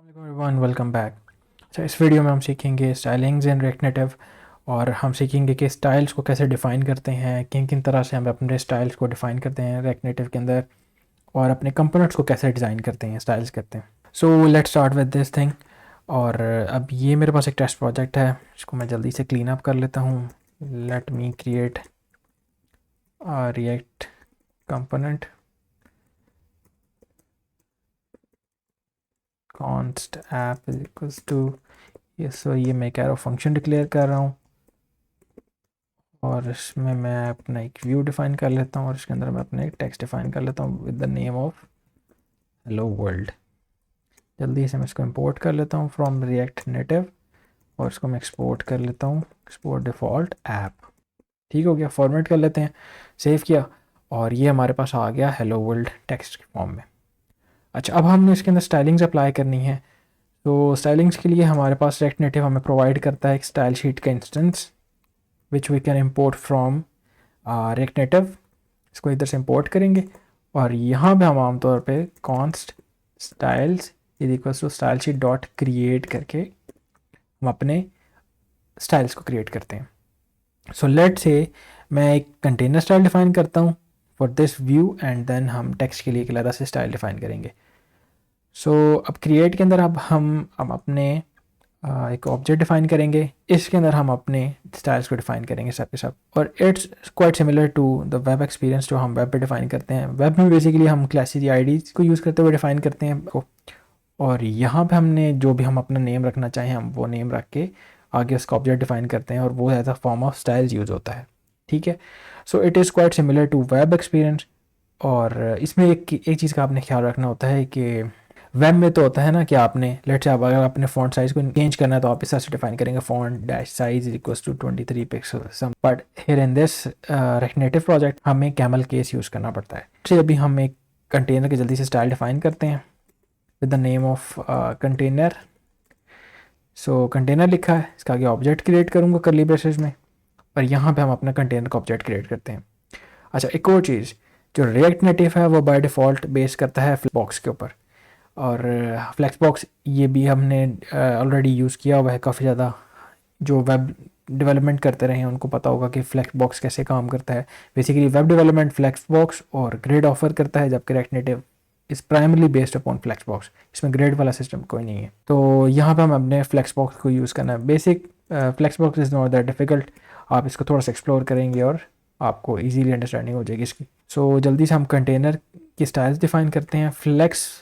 Everyone welcome back. अच्छा, इस video में हम सीखेंगे स्टाइलिंग्स इन रिएक्ट नेटिव और हम सीखेंगे कि स्टाइल्स को कैसे डिफ़ाइन करते हैं, किन किन तरह से हम अपने स्टाइल्स को डिफ़ाइन करते हैं रिएक्ट नेटिव के अंदर, और अपने कंपोनेंट्स को कैसे डिज़ाइन करते हैं, स्टाइल्स करते हैं। So let's start with this thing. और अब ये मेरे पास एक टेस्ट प्रोजेक्ट है, इसको मैं जल्दी से क्लीन अप कर लेता हूँ। Let me create React component const app is equals to ये। सो ये मैं कह रहा हूँ फंक्शन डिक्लेयर कर रहा हूँ और इसमें मैं अपना एक व्यू डिफ़ाइन कर लेता हूँ और इसके अंदर मैं अपना एक टेक्स्ट डिफ़ाइन कर लेता हूँ with the name of hello world. जल्दी से मैं इसको इंपोर्ट कर लेता हूँ फ्रॉम रिएक्ट नेटिव और इसको मैं एक्सपोर्ट कर लेता हूँ, एक्सपोर्ट डिफ़ॉल्ट ऐप। ठीक हो गया, फॉर्मेट कर लेते हैं, सेव किया और ये हमारे पास आ गया हेलो वर्ल्ड टेक्स्ट के फॉर्म में। अच्छा, अब हमने इसके अंदर स्टाइलिंग्स अप्लाई करनी है। तो स्टाइलिंग्स के लिए हमारे पास रिएक्ट नेटिव हमें प्रोवाइड करता है एक स्टाइल शीट का instance which we can import from React Native. इसको इधर से इंपोर्ट करेंगे और यहाँ पे हम आमतौर पे const styles is equals to style sheet dot create करके हम अपने स्टाइल्स को क्रिएट करते हैं। सो लेट से मैं एक कंटेनर स्टाइल डिफाइन करता हूँ for this view and then हम टेक्स्ट के लिए एक अलग से स्टाइल डिफाइन करेंगे। सो अब क्रिएट के अंदर अब हम अपने एक ऑब्जेक्ट डिफाइन करेंगे, इसके अंदर हम अपने स्टाइल्स को डिफाइन करेंगे सब के सब। और it's quite similar to the web experience जो हम वेब पे डिफाइन करते हैं। वेब में बेसिकली हम क्लासेस या आईडीज को यूज़ करते हुए डिफाइन करते हैं और यहाँ पे हमने जो भी हम अपना नेम रखना चाहें हम वो नेम रख के आगे उसका ऑब्जेक्ट डिफाइन करते हैं और वो as a form of styles use होता है। ठीक है, so it is quite similar to web experience. और इसमें एक चीज़ का आपने ख्याल रखना होता है कि वेब में तो होता है ना कि आपने लेट्स से आप अगर अपने फॉन्ट साइज को चेंज करना है तो आप इस तरह से डिफाइन करेंगे font dash size is equals to 23 pixel. But here in this React Native project हमें कैमल केस यूज़ करना पड़ता है। तो अभी हम एक कंटेनर के जल्दी से स्टाइल डिफाइन करते हैं with the name of container. So container लिखा है, इसका आगे ऑब्जेक्ट क्रिएट करूँगा करली ब्रेसेस में और यहाँ पे हम अपना कंटेनर का ऑब्जेक्ट क्रिएट करते हैं। अच्छा, एक और चीज़, जो रिएक्ट नेटिव है वो बाय डिफ़ॉल्ट बेस करता है बॉक्स के ऊपर और फ्लेक्स बॉक्स ये भी हमने ऑलरेडी यूज़ किया हुआ है काफ़ी ज़्यादा। जो वेब डेवलपमेंट करते रहे हैं उनको पता होगा कि फ्लेक्स बॉक्स कैसे काम करता है। Basically web development flex box और ग्रिड ऑफर करता है, जबकि React Native is primarily based upon flex box. इसमें ग्रिड वाला सिस्टम कोई नहीं है। तो यहाँ पर हम अपने फ्लेक्स बॉक्स को यूज़ करना है। Basic flex box is not that difficult, आप इसको थोड़ा सा एक्सप्लोर करेंगे और आपको ईजीली अंडरस्टैंडिंग हो जाएगी इसकी। सो जल्दी से हम कंटेनर की स्टाइल्स डिफाइन करते हैं। फ्लेक्स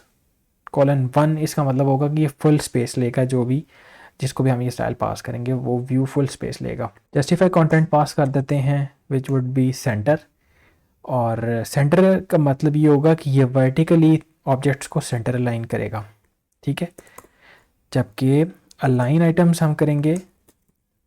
:1 इसका मतलब होगा कि ये फुल स्पेस लेगा, जो भी जिसको भी हम ये स्टाइल पास करेंगे वो व्यू फुल स्पेस लेगा। जस्टिफाई कंटेंट पास कर देते हैं विच वुड बी सेंटर, और सेंटर का मतलब ये होगा कि ये वर्टिकली ऑब्जेक्ट्स को सेंटर अलाइन करेगा। ठीक है, जबकि अलाइन आइटम्स हम करेंगे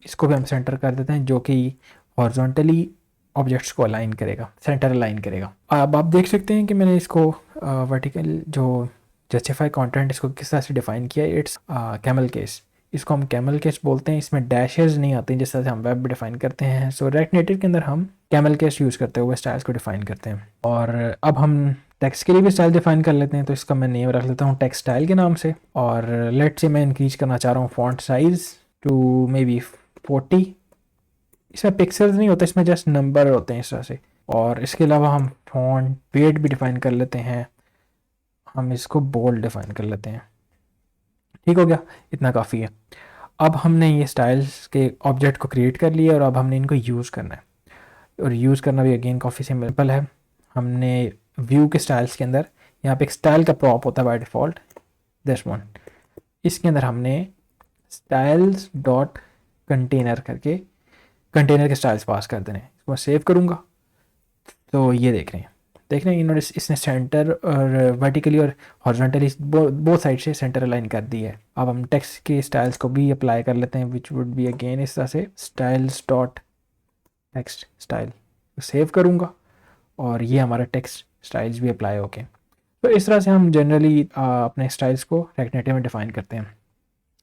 इसको भी हम सेंटर कर देते हैं, जो कि हॉरिजॉन्टली ऑब्जेक्ट्स को अलाइन करेगा, सेंटर अलाइन करेगा। अब आप देख सकते हैं कि मैंने इसको वर्टिकल जो जस्टिफाई कंटेंट इसको किस तरह से डिफाइन किया। इट्स कैमल केस, इसको हम कैमल केस बोलते हैं। इसमें डैशेस नहीं आते जिस तरह से हम वेब में डिफाइन करते हैं। सो रिएक्ट नेटिव के अंदर हम कैमल केस यूज़ करते हुए स्टाइल्स को डिफाइन करते हैं। और अब हम टेक्स्ट के लिए भी स्टाइल डिफाइन कर लेते हैं, तो इसका मैं नेम रख लेता हूँ टेक्स्ट स्टाइल के नाम से। और लेट से मैं इंक्रीज करना चाह रहा हूँ font size to maybe 40। इसमें पिक्सल्स नहीं होते, इसमें जस्ट नंबर होते हैं इस तरह से। और इसके अलावा हम फॉन्ट वेट भी डिफाइन कर लेते हैं, हम इसको बोल्ड डिफाइन कर लेते हैं। ठीक हो गया, इतना काफ़ी है। अब हमने ये स्टाइल्स के ऑब्जेक्ट को क्रिएट कर लिया और अब हमने इनको यूज़ करना है। और यूज़ करना भी अगेन काफ़ी सिंपल है। हमने व्यू के स्टाइल्स के अंदर यहाँ पे एक स्टाइल का प्रॉप होता है बाय डिफ़ॉल्ट, दिस वन। इसके अंदर हमने स्टाइल्स डॉट कंटेनर करके कंटेनर के स्टाइल्स पास कर देने। इसको मैं सेव करूँगा तो ये देख रहे हैं इन्होंने इसने सेंटर और वर्टिकली और हॉरिजॉन्टली बोथ साइड से सेंटर अलाइन कर दी है। अब हम टेक्स्ट के स्टाइल्स को भी अप्लाई कर लेते हैं विच वुड बी अगेन इस तरह से styles dot text style. Save करूँगा और ये हमारा टेक्स्ट स्टाइल्स भी अप्लाई हो गए। तो इस तरह से हम जनरली अपने स्टाइल्स को रिएक्ट नेटिव में डिफाइन करते हैं।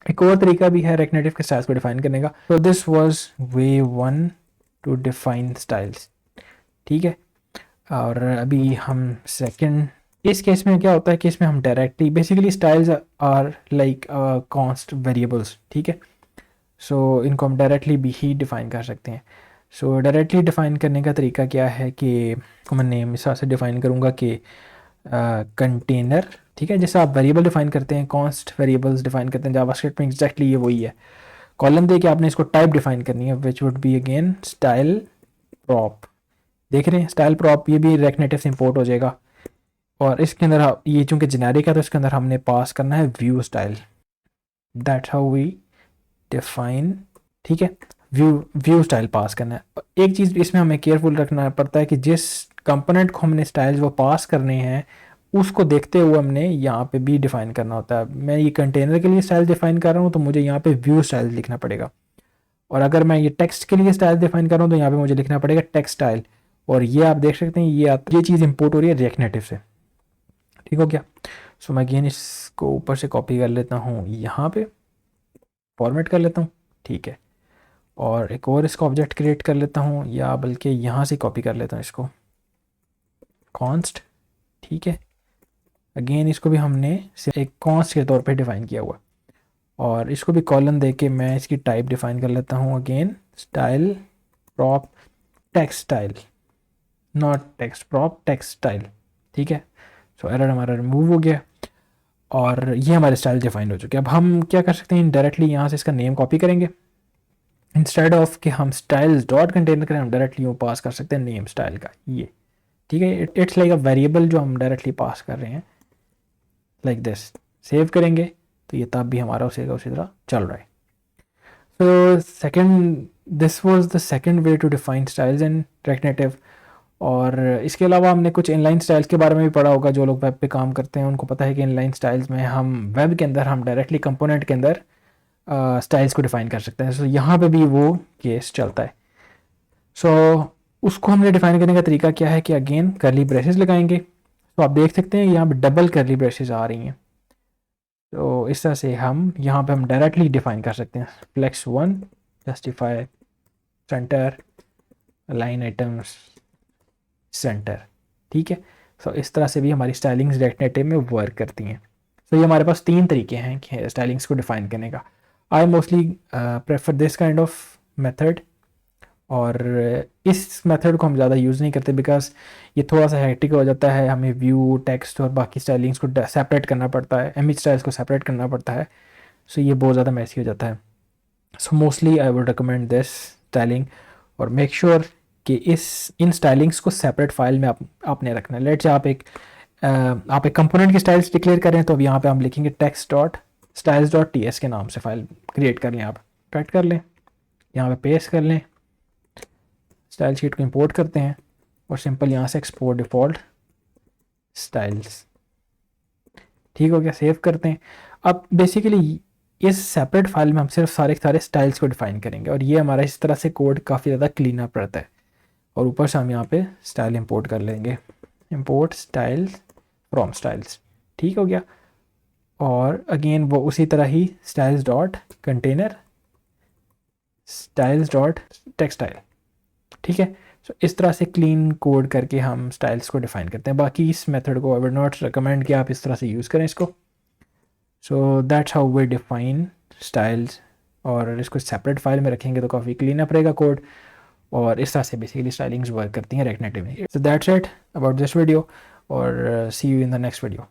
एक और तरीका भी है रिएक्ट नेटिव के स्टाइल्स को डिफाइन करने का। तो this was way 1 to define styles. ठीक है, और अभी हम सेकंड इस केस में क्या होता है कि इसमें हम directly basically styles are like const variables, ठीक है। सो इनको हम डायरेक्टली भी ही डिफ़ाइन कर सकते हैं। सो डायरेक्टली डिफ़ाइन करने का तरीका क्या है कि मैं नेम इस तरह से डिफ़ाइन करूँगा कि कंटेनर, ठीक है। जैसे आप वेरिएबल डिफ़ाइन करते हैं, कॉन्स्ट वेरिएबल्स डिफ़ाइन करते हैं जावास्क्रिप्ट में, एग्जैक्टली ये वही है। कॉलम दे के आपने इसको टाइप डिफ़ाइन करनी है, which would be again style prop. देख रहे हैं स्टाइल प्रॉप, ये भी रिएक्ट नेटिव से इंपोर्ट हो जाएगा। और इसके अंदर ये चूँकि जेनेरिक है तो इसके अंदर हमने पास करना है view style. That's how we define, ठीक है। व्यू स्टाइल पास करना है। एक चीज़ इसमें हमें केयरफुल रखना पड़ता है कि जिस कंपोनेंट को हमने स्टाइल्स वो पास करने हैं उसको देखते हुए हमने यहाँ पे भी डिफ़ाइन करना होता है। मैं ये कंटेनर के लिए स्टाइल डिफ़ाइन कर रहा हूँ तो मुझे यहाँ पे व्यू स्टाइल लिखना पड़ेगा, और अगर मैं ये टेक्स्ट के लिए स्टाइल डिफ़ाइन कर रहा हूँ तो यहाँ पे मुझे लिखना पड़ेगा टेक्स्ट स्टाइल। और ये आप देख सकते हैं ये चीज़ इंपोर्ट हो रही है रिएक्ट नेटिव से, ठीक हो गया। सो मैं अगेन इसको ऊपर से कॉपी कर लेता हूँ, यहाँ पे फॉर्मेट कर लेता हूँ, ठीक है। और एक और इसका ऑब्जेक्ट क्रिएट कर लेता हूँ, या बल्कि यहाँ से कॉपी कर लेता हूँ इसको, कॉन्स्ट, ठीक है। अगेन इसको भी हमने सिर्फ एक कॉन्स्ट के तौर पे डिफ़ाइन किया हुआ, और इसको भी कॉलन दे के मैं इसकी टाइप डिफ़ाइन कर लेता हूँ again style prop text style, not text prop text style, ठीक है। सो एरर हमारा रिमूव हो गया और ये हमारे स्टाइल डिफाइन हो चुके हैं। अब हम क्या कर सकते हैं, डायरेक्टली यहाँ से इसका नेम कॉपी करेंगे। इंस्टेड ऑफ कि हम स्टाइल्स डॉट कंटेनर करें, हम डायरेक्टली वो पास कर सकते हैं नेम स्टाइल का, ये ठीक है। इट्स लाइक अ वेरिएबल जो हम डायरेक्टली पास कर रहे हैं, लाइक दिस। सेव करेंगे तो ये तब भी हमारा उसी तरह चल रहा है। So second, this was the second way to define styles in React Native. और इसके अलावा हमने कुछ इनलाइन स्टाइल्स के बारे में भी पढ़ा होगा। जो लोग वेब पे काम करते हैं उनको पता है कि इनलाइन स्टाइल्स में हम वेब के अंदर हम डायरेक्टली कंपोनेंट के अंदर स्टाइल्स को डिफ़ाइन कर सकते हैं। सो यहाँ पे भी वो केस चलता है। सो उसको हमने डिफ़ाइन करने का तरीका क्या है कि अगेन करली ब्रेसेस लगाएंगे। तो आप देख सकते हैं यहाँ पे डबल करली ब्रेसेस आ रही हैं। तो इस तरह से हम यहाँ पे हम डायरेक्टली डिफ़ाइन कर सकते हैं flex 1 justify center align items center, ठीक है। सो इस तरह से भी हमारी स्टाइलिंग्स रिएक्ट नेटिव में वर्क करती हैं। सो ये हमारे पास 3 तरीके हैं कि स्टाइलिंग्स को डिफ़ाइन करने का। I mostly prefer this kind of method, और इस मेथड को हम ज़्यादा यूज़ नहीं करते बिकॉज ये थोड़ा सा हेक्टिक हो जाता है। हमें व्यू टेक्स्ट और बाकी स्टाइलिंग्स को सेपरेट करना पड़ता है, इमेज स्टाइल्स को सेपरेट करना पड़ता है। सो ये बहुत ज़्यादा मैसी हो जाता है। So mostly I would recommend this styling, और मेक श्योर कि इन स्टाइलिंग्स को सेपरेट फाइल में आपने रखना है। लेट से आप एक कंपोनेंट की स्टाइल्स डिक्लेयर करें तो अब यहाँ पे हम लिखेंगे text dot styles dot T S के नाम से फाइल क्रिएट कर लें। आप कट कर लें, यहाँ पे पेस्ट कर लें, स्टाइल शीट को इंपोर्ट करते हैं और सिंपल यहाँ से एक्सपोर्ट डिफ़ॉल्ट स्टाइल्स, ठीक हो गया। सेव करते हैं। अब बेसिकली इस सेपरेट फाइल में हम सिर्फ सारे स्टाइल्स को डिफ़ाइन करेंगे, और ये हमारा इस तरह से कोड काफ़ी ज़्यादा क्लीन अप रहता है। और ऊपर से हम यहाँ पे स्टाइल इंपोर्ट कर लेंगे, इंपोर्ट स्टाइल्स फ्रॉम स्टाइल्स, ठीक हो गया। और अगेन वो उसी तरह ही styles dot container styles dot text style, ठीक है। सो इस तरह से क्लीन कोड करके हम स्टाइल्स को डिफ़ाइन करते हैं। बाकी इस मेथड को आई वुड नॉट रिकमेंड कि आप इस तरह से यूज़ करें इसको। So that's how we define styles, और इसको सेपरेट फाइल में रखेंगे तो काफ़ी क्लीन अप रहेगा कोड। और इस तरह से बेसिकली स्टाइलिंग्स वर्क करती हैं रिएक्ट नेटिव में। So that's it about this video, और see you in the next video.